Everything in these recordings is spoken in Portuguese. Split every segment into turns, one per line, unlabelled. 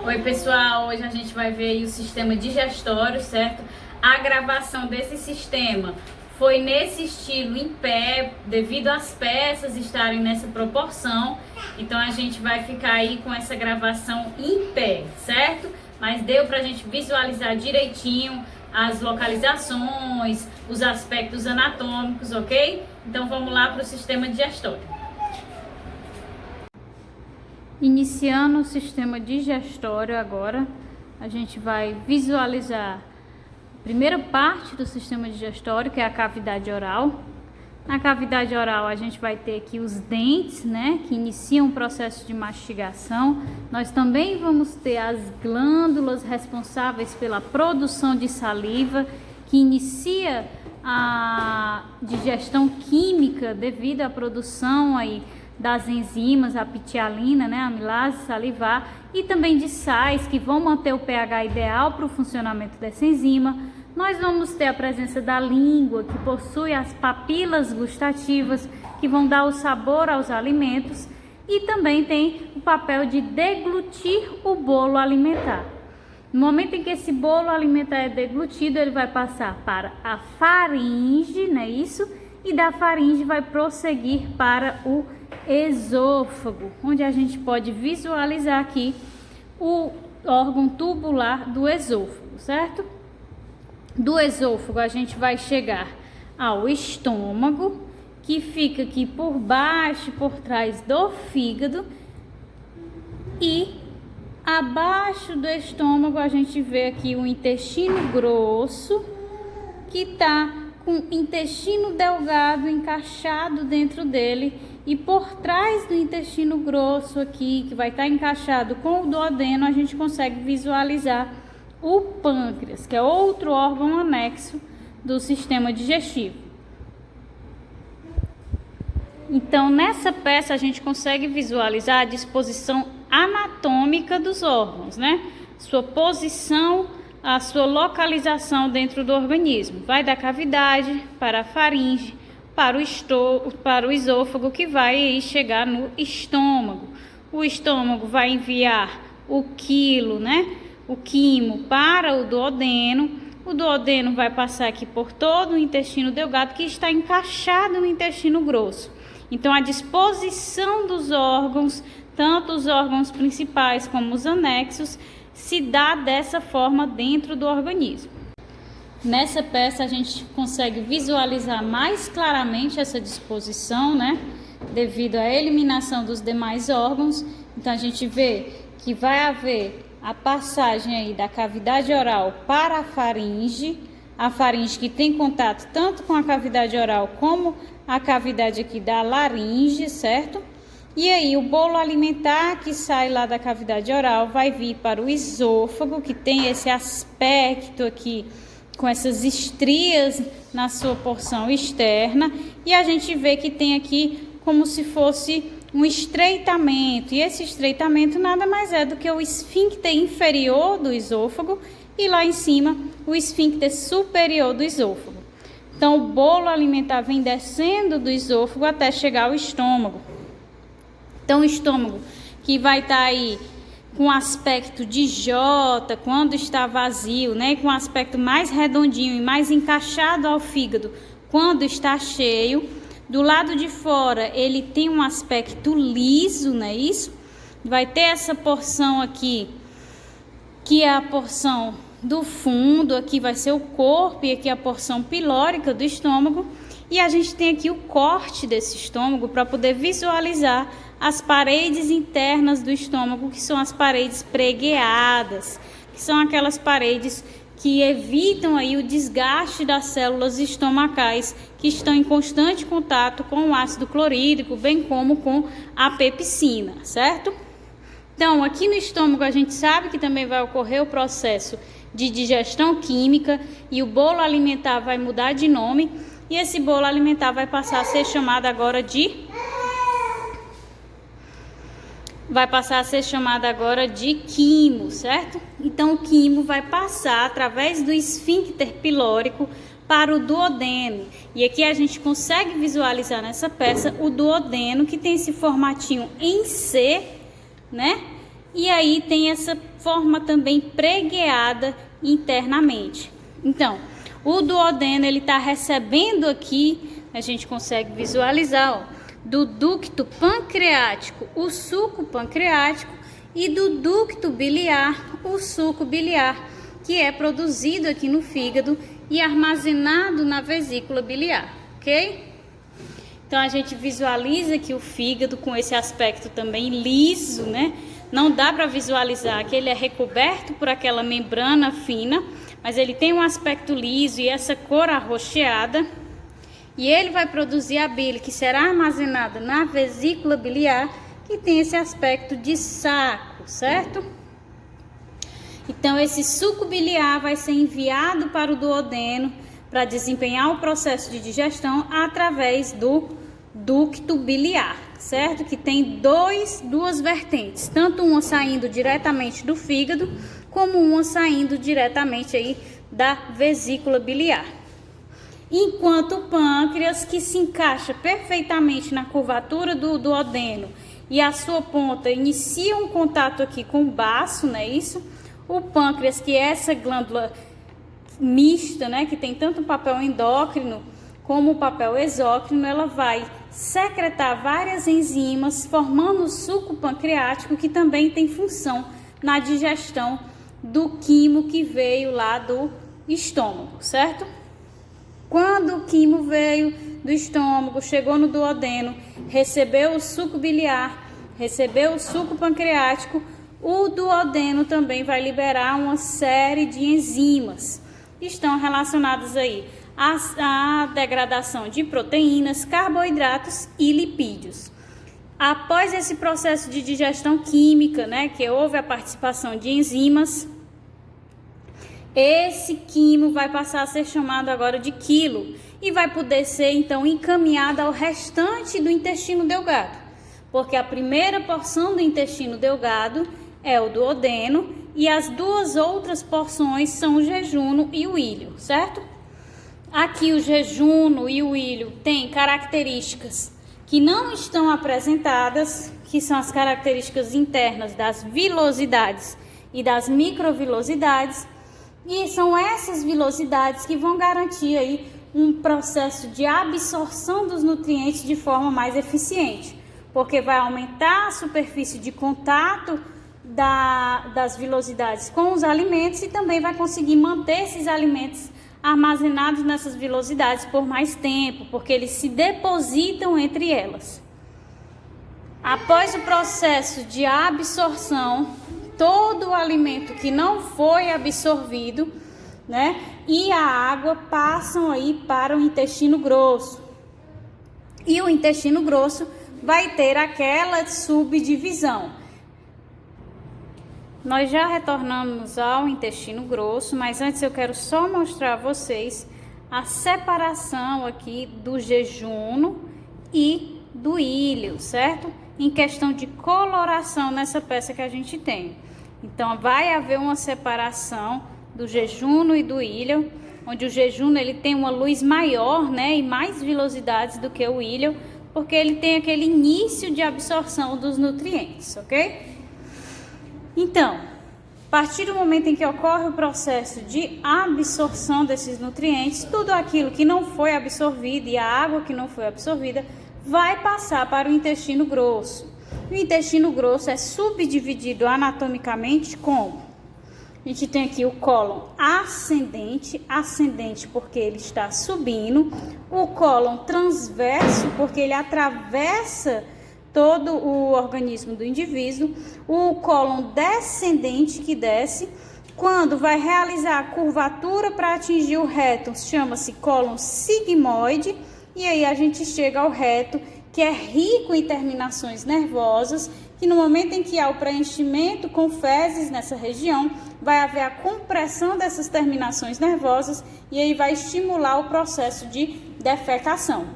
Oi pessoal, hoje a gente vai ver aí o sistema digestório, certo? A gravação desse sistema foi nesse estilo em pé, devido às peças estarem nessa proporção. Então a gente vai ficar aí com essa gravação em pé, certo? Mas deu pra gente visualizar direitinho as localizações, os aspectos anatômicos, ok? Então vamos lá para o sistema digestório. Iniciando o sistema digestório agora, a gente vai visualizar a primeira parte do sistema digestório, que é a cavidade oral. Na cavidade oral a gente vai ter aqui os dentes, né, que iniciam o processo de mastigação. Nós também vamos ter as glândulas responsáveis pela produção de saliva, que inicia a digestão química devido à produção aí das enzimas, a pitialina, né, a amilase salivar, e também de sais que vão manter o pH ideal para o funcionamento dessa enzima. Nós vamos ter a presença da língua, que possui as papilas gustativas, que vão dar o sabor aos alimentos, e também tem o papel de deglutir o bolo alimentar. No momento em que esse bolo alimentar é deglutido, ele vai passar para a faringe, né, isso? E da faringe vai prosseguir para o esôfago, onde a gente pode visualizar aqui o órgão tubular do esôfago, certo? Do esôfago a gente vai chegar ao estômago, que fica aqui por baixo, por trás do fígado, e abaixo do estômago a gente vê aqui o intestino grosso, que está com o intestino delgado encaixado dentro dele, e por trás do intestino grosso aqui, que vai estar encaixado com o duodeno, a gente consegue visualizar o pâncreas, que é outro órgão anexo do sistema digestivo. Então, nessa peça a gente consegue visualizar a disposição anatômica dos órgãos, né? Sua posição, a sua localização dentro do organismo. Vai da cavidade para a faringe, para o esôfago, que vai chegar no estômago. O estômago vai enviar o quilo, né? O quimo para o duodeno. O duodeno vai passar aqui por todo o intestino delgado, que está encaixado no intestino grosso. Então, a disposição dos órgãos, tanto os órgãos principais como os anexos, se dá dessa forma dentro do organismo. Nessa peça a gente consegue visualizar mais claramente essa disposição, né? Devido à eliminação dos demais órgãos. Então a gente vê que vai haver a passagem aí da cavidade oral para a faringe que tem contato tanto com a cavidade oral como a cavidade aqui da laringe, certo? E aí o bolo alimentar que sai lá da cavidade oral vai vir para o esôfago, que tem esse aspecto aqui com essas estrias na sua porção externa, e a gente vê que tem aqui como se fosse um estreitamento, e esse estreitamento nada mais é do que o esfíncter inferior do esôfago, e lá em cima o esfíncter superior do esôfago. Então o bolo alimentar vem descendo do esôfago até chegar ao estômago. Então o estômago, que vai estar aí com aspecto de J, quando está vazio, né, com aspecto mais redondinho e mais encaixado ao fígado, quando está cheio. Do lado de fora ele tem um aspecto liso, né, isso? Vai ter essa porção aqui, que é a porção do fundo, aqui vai ser o corpo, e aqui a porção pilórica do estômago. E a gente tem aqui o corte desse estômago para poder visualizar as paredes internas do estômago, que são as paredes pregueadas, que são aquelas paredes que evitam aí o desgaste das células estomacais, que estão em constante contato com o ácido clorídrico, bem como com a pepsina, certo? Então, aqui no estômago a gente sabe que também vai ocorrer o processo de digestão química, e o bolo alimentar vai mudar de nome, e esse bolo alimentar vai passar a ser chamado agora de quimo, certo? Então o quimo vai passar através do esfíncter pilórico para o duodeno. E aqui a gente consegue visualizar nessa peça o duodeno, que tem esse formatinho em C, né? e aí tem essa forma também pregueada internamente. Então, o duodeno ele está recebendo aqui, a gente consegue visualizar, ó, do ducto pancreático o suco pancreático e do ducto biliar o suco biliar, que é produzido aqui no fígado e armazenado na vesícula biliar, ok? Então a gente visualiza que o fígado com esse aspecto também liso, né? Não dá para visualizar que ele é recoberto por aquela membrana fina, mas ele tem um aspecto liso e essa cor arroxeada. E ele vai produzir a bile que será armazenada na vesícula biliar, que tem esse aspecto de saco, certo? Então esse suco biliar vai ser enviado para o duodeno para desempenhar o processo de digestão através do ducto biliar, certo? Que tem duas vertentes, tanto uma saindo diretamente do fígado, como uma saindo diretamente aí da vesícula biliar. Enquanto o pâncreas, que se encaixa perfeitamente na curvatura do duodeno e a sua ponta inicia um contato aqui com o baço, não é isso? O pâncreas, que é essa glândula mista, né, que tem tanto o papel endócrino como o papel exócrino, ela vai secretar várias enzimas, formando o suco pancreático, que também tem função na digestão do quimo que veio lá do estômago, certo? Quando o quimo veio do estômago, chegou no duodeno, recebeu o suco biliar, recebeu o suco pancreático, o duodeno também vai liberar uma série de enzimas que estão relacionadas aí à degradação de proteínas, carboidratos e lipídios. Após esse processo de digestão química, né, que houve a participação de enzimas, esse quimo vai passar a ser chamado agora de quilo e vai poder ser então encaminhado ao restante do intestino delgado, porque a primeira porção do intestino delgado é o duodeno e as duas outras porções são o jejuno e o íleo, certo? Aqui o jejuno e o íleo têm características que não estão apresentadas, que são as características internas das vilosidades e das microvilosidades. E são essas vilosidades que vão garantir aí um processo de absorção dos nutrientes de forma mais eficiente, porque vai aumentar a superfície de contato das vilosidades com os alimentos e também vai conseguir manter esses alimentos armazenados nessas vilosidades por mais tempo, porque eles se depositam entre elas. Após o processo de absorção, todo o alimento que não foi absorvido, né, e a água passam aí para o intestino grosso. E o intestino grosso vai ter aquela subdivisão. Nós já retornamos ao intestino grosso, mas antes eu quero só mostrar a vocês a separação aqui do jejuno e do íleo, certo? Em questão de coloração nessa peça que a gente tem. Então vai haver uma separação do jejuno e do íleo, onde o jejuno ele tem uma luz maior, né, e mais vilosidades do que o íleo, porque ele tem aquele início de absorção dos nutrientes, ok? Então, a partir do momento em que ocorre o processo de absorção desses nutrientes, tudo aquilo que não foi absorvido e a água que não foi absorvida vai passar para o intestino grosso. O intestino grosso é subdividido anatomicamente como? A gente tem aqui o cólon ascendente, ascendente porque ele está subindo, o cólon transverso porque ele atravessa todo o organismo do indivíduo, o cólon descendente que desce, quando vai realizar a curvatura para atingir o reto, chama-se cólon sigmoide, e aí a gente chega ao reto, que é rico em terminações nervosas, que no momento em que há o preenchimento com fezes nessa região, vai haver a compressão dessas terminações nervosas e aí vai estimular o processo de defecação.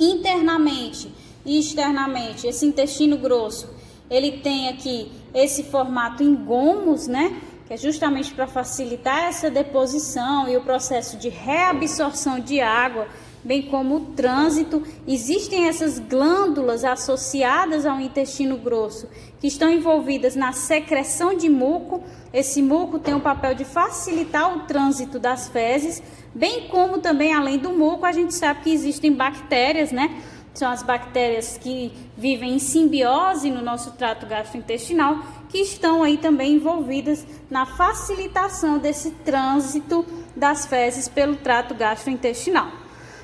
Internamente e externamente, esse intestino grosso, ele tem aqui esse formato em gomos, né? Que é justamente para facilitar essa deposição e o processo de reabsorção de água bem como o trânsito. Existem essas glândulas associadas ao intestino grosso que estão envolvidas na secreção de muco. Esse muco tem o papel de facilitar o trânsito das fezes, bem como também, além do muco, a gente sabe que existem bactérias, né? São as bactérias que vivem em simbiose no nosso trato gastrointestinal, que estão aí também envolvidas na facilitação desse trânsito das fezes pelo trato gastrointestinal.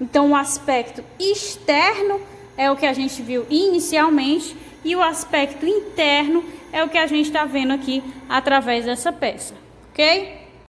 Então, o aspecto externo é o que a gente viu inicialmente e o aspecto interno é o que a gente está vendo aqui através dessa peça, ok?